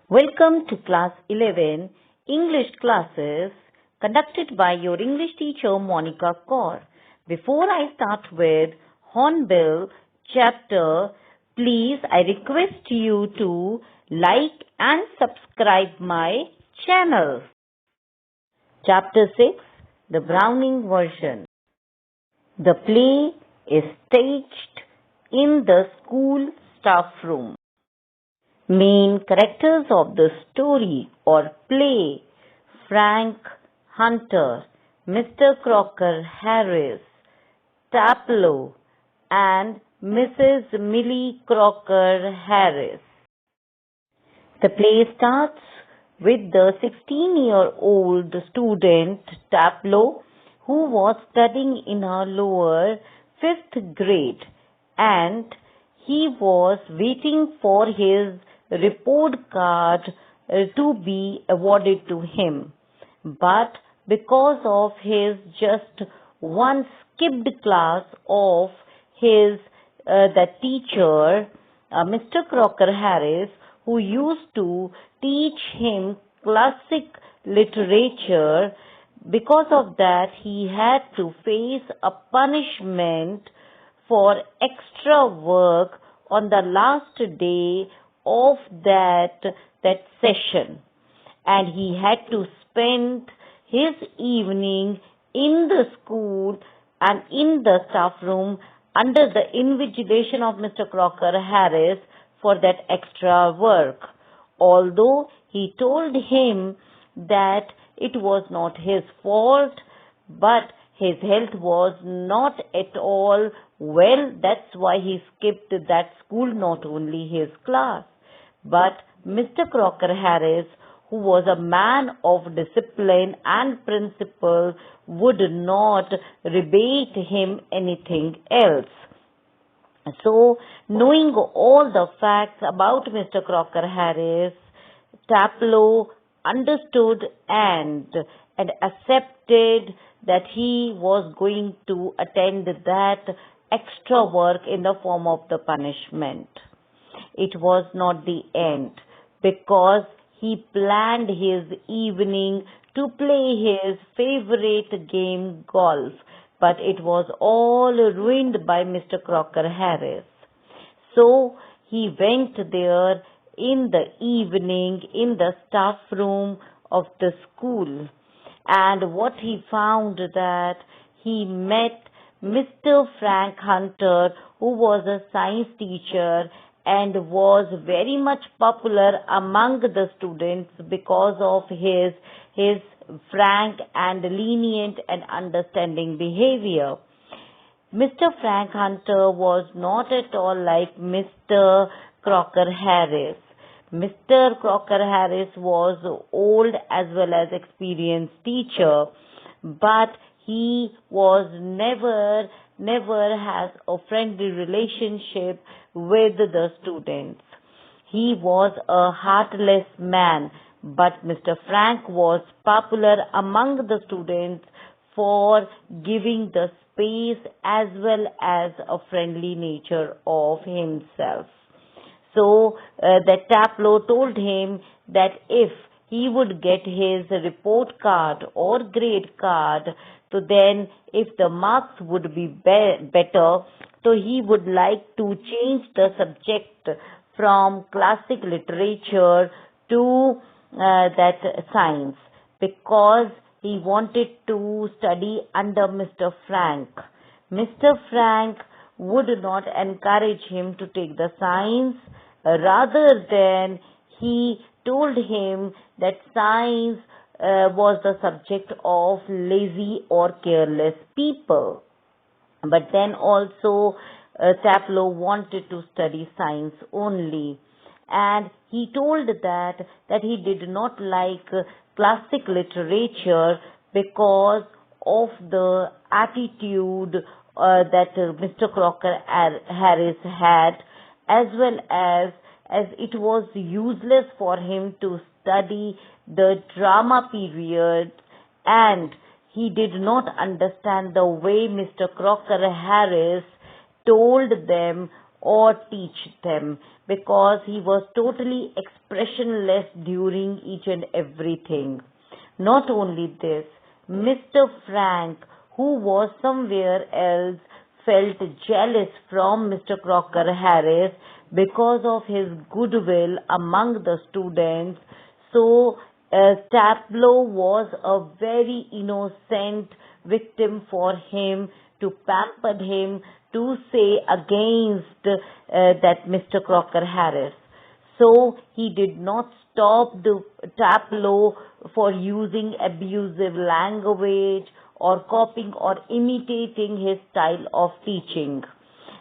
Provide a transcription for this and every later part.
Welcome to Class 11 English classes conducted by your English teacher Monica Kaur. Before I start with Hornbill chapter, please I request you to like and subscribe my channel. Chapter 6, the Browning version. The play is staged in the school staff room. Main characters of the story or play: Frank Hunter, Mr. Crocker Harris, Taplow, and Mrs.Millie Crocker Harris. The play starts with the 16-year-old student Taplow, who was studying in her lower 5th grade, and he was waiting for his report card to be awarded to him. But because of his just one skipped class of his the teacher, Mr. Crocker Harris, who used to teach him classic literature, because of that he had to face a punishment for extra work on the last day of that session, and he had to spend his evening in the school and in the staff room under the invigilation of Mr. Crocker Harris for that extra work. Although he told him that it was not his fault, but his health was not at all well. That's why he skipped that school, not only his class. But Mr. Crocker Harris, who was a man of discipline and principle, would not rebate him anything else. So, knowing all the facts about Mr. Crocker Harris, Taplow understood and accepted that he was going to attend that extra work in the form of the punishment. It was not the end, because he planned his evening to play his favorite game, golf, but it was all ruined by Mr. Crocker Harris. So he went there in the evening in the staff room of the school, and what he found that he met Mr. Frank Hunter, who was a science teacher and was very much popular among the students because of his frank and lenient and understanding behavior. Mr. Frank Hunter was not at all like Mr. Crocker Harris. Mr. Crocker Harris was old as well as experienced teacher, but he was never has a friendly relationship with the students. He was a heartless man, but Mr. Frank was popular among the students for giving the space as well as a friendly nature of himself. So that Taplow told him that if he would get his report card or grade card, so then if the marks would be better, so he would like to change the subject from classic literature to that science, because he wanted to study under Mr. Frank. Mr. Frank would not encourage him to take the science, rather than he told him that science was the subject of lazy or careless people. But then also Taplow wanted to study science only, and he told that he did not like classic literature because of the attitude that Mr. Crocker Harris had, as well as it was useless for him to study the drama period, and he did not understand the way Mr. Crocker Harris told them or teach them, because he was totally expressionless during each and everything. Not only this, Mr. Frank, who was somewhere else, felt jealous from Mr. Crocker Harris because of his goodwill among the students. So Taplow was a very innocent victim for him, to pamper him, to say against that Mr. Crocker Harris. So he did not stop the Taplow for using abusive language or copying or imitating his style of teaching.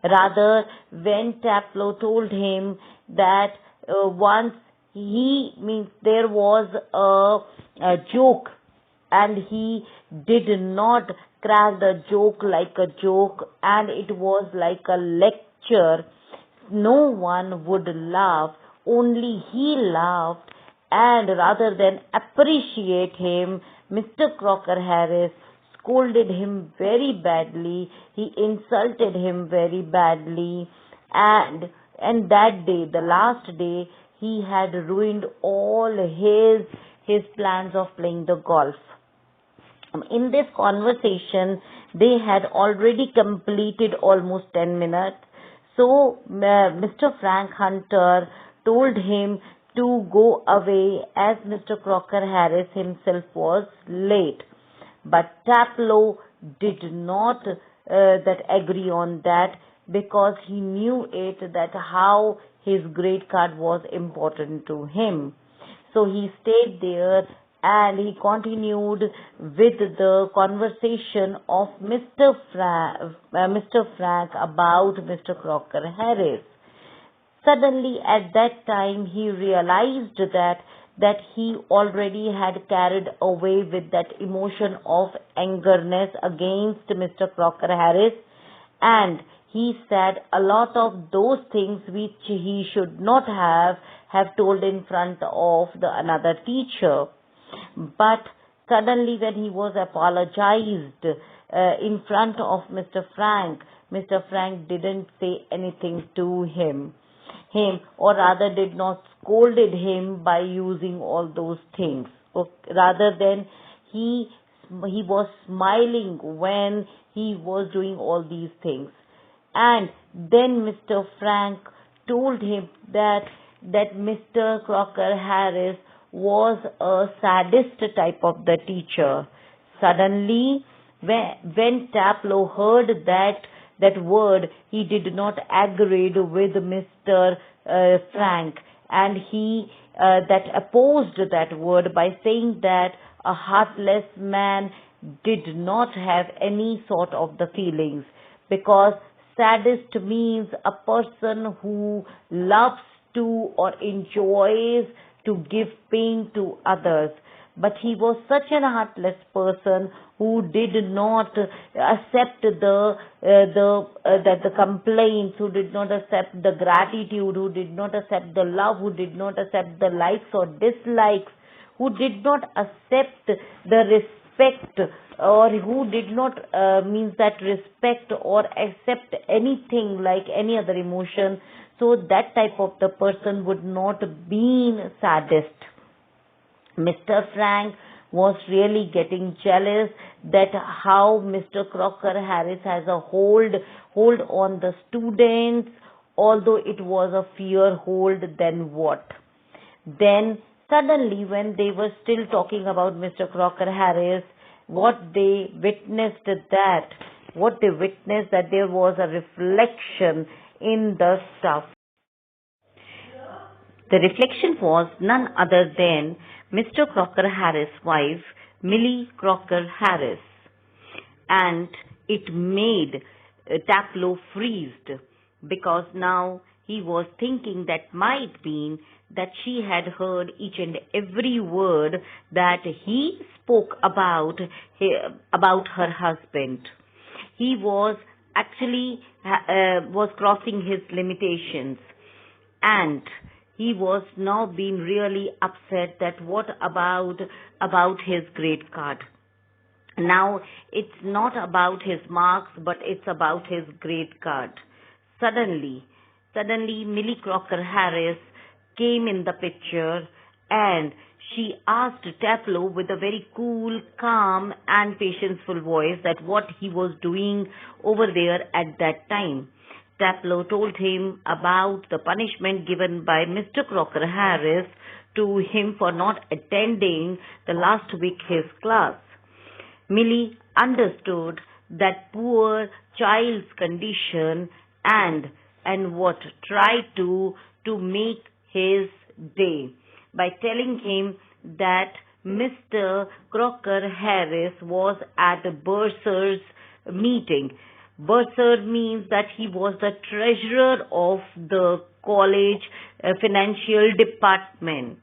Rather, when Taplow told him that once there was a joke, and he did not crack the joke like a joke, and it was like a lecture, no one would laugh, only he laughed, and rather than appreciate him, Mr. Crocker Harris scolded him very badly, he insulted him very badly, and that day, the last day, he had ruined all his plans of playing the golf. In this conversation, they had already completed almost 10 minutes. So Mr. Frank Hunter told him to go away, as Mr. Crocker Harris himself was late. But Taplow did not agree on that, because he knew that how his grade card was important to him. So he stayed there, and he continued with the conversation of Mr. Frank about Mr. Crocker Harris. Suddenly, at that time, he realized that he already had carried away with that emotion of angerness against Mr. Crocker Harris, and he said a lot of those things which he should not have told in front of another teacher. But suddenly, when he was apologized in front of Mr. Frank didn't say anything to him, or rather did not scolded him by using all those things. Rather than he was smiling when he was doing all these things. And then Mr. Frank told him that Mr. Crocker Harris was a sadist type of the teacher. Suddenly, when Taplow heard that word, he did not agree with Mr. Frank, and he that opposed that word by saying that a heartless man did not have any sort of the feelings, because sadist means a person who loves to or enjoys to give pain to others. But he was such a heartless person who did not accept the complaints, who did not accept the gratitude, who did not accept the love, who did not accept the likes or dislikes, who did not accept the respect, or who did not means that respect or accept anything like any other emotion. So that type of the person would not be sadist. Mr. Frank was really getting jealous that how Mr. Crocker Harris has a hold on the students, although it was a fear hold. Then what? Then suddenly, when they were still talking about Mr. Crocker Harris, what they witnessed that there was a reflection in the stuff. The reflection was none other than Mr. Crocker Harris' wife, Millie Crocker Harris, and it made Taplow freezed, because now he was thinking that might be that she had heard each and every word that he spoke about her husband. He was actually was crossing his limitations, and he was now being really upset that what about his grade card. Now it's not about his marks, but it's about his grade card. Suddenly, Suddenly, Millie Crocker Harris came in the picture, and she asked Taplow with a very cool, calm and patientful voice that what he was doing over there at that time. Taplow told him about the punishment given by Mr. Crocker Harris to him for not attending the last week his class. Millie understood that poor child's condition and what tried to make his day by telling him that Mr. Crocker Harris was at a bursar's meeting. Bursar means that he was the treasurer of the college financial department.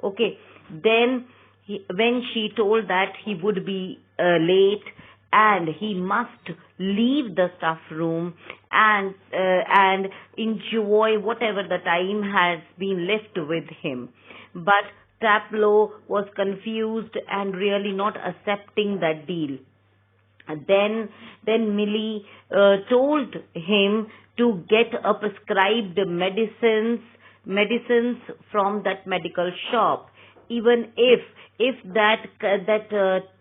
Okay. Then when she told that he would be late and he must leave the staff room and enjoy whatever the time has been left with him. But Taplow was confused and really not accepting that deal. Then Millie told him to get a prescribed medicines from that medical shop. Even if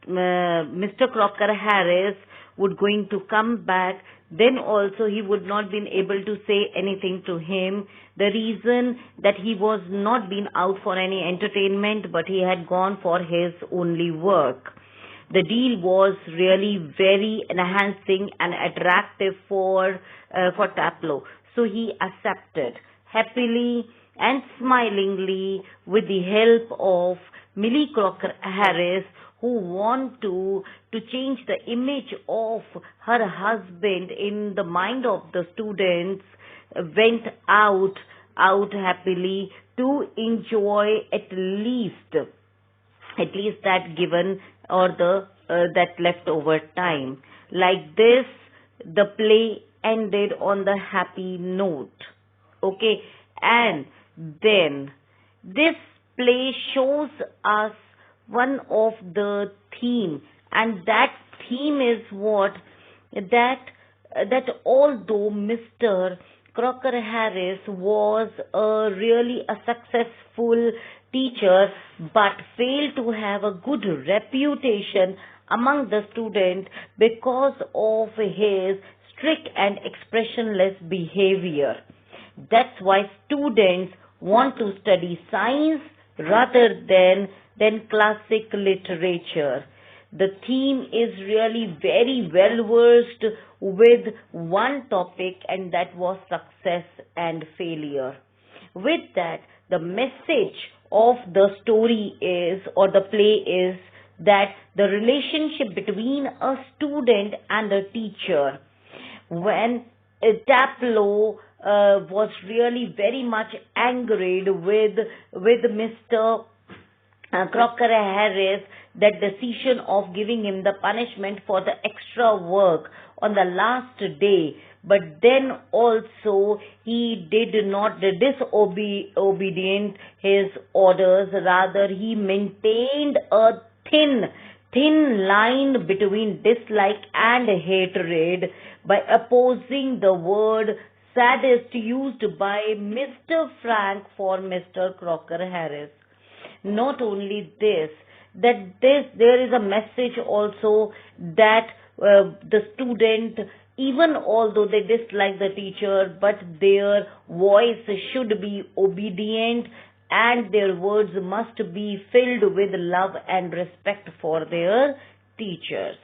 Mr. Crocker Harris would going to come back, then also he would not been able to say anything to him. The reason that he was not been out for any entertainment, but he had gone for his only work. The deal was really very enhancing and attractive for Taplow. So he accepted happily and smilingly with the help of Millie Crocker Harris, who want to change the image of her husband in the mind of the students, went out happily to enjoy at least that given or that leftover time. Like this, the play ended on the happy note. Okay, and then this play shows us one of the theme, and that theme is what that although Mr. Crocker Harris was really a successful teacher but failed to have a good reputation among the students because of his strict and expressionless behavior. That's why students want to study science rather than classic literature. The theme is really very well versed with one topic, and that was success and failure. With that, the message of the story is, or the play is, that the relationship between a student and a teacher, when Taplow was really very much angered with Mr. Crocker Harris, that decision of giving him the punishment for the extra work on the last day, but then also he did not disobedient his orders. Rather, he maintained a thin line between dislike and hatred by opposing the word saddest used by Mr. Frank for Mr. Crocker Harris. Not only this, there is a message also that the student, even although they dislike the teacher, but their voice should be obedient and their words must be filled with love and respect for their teachers.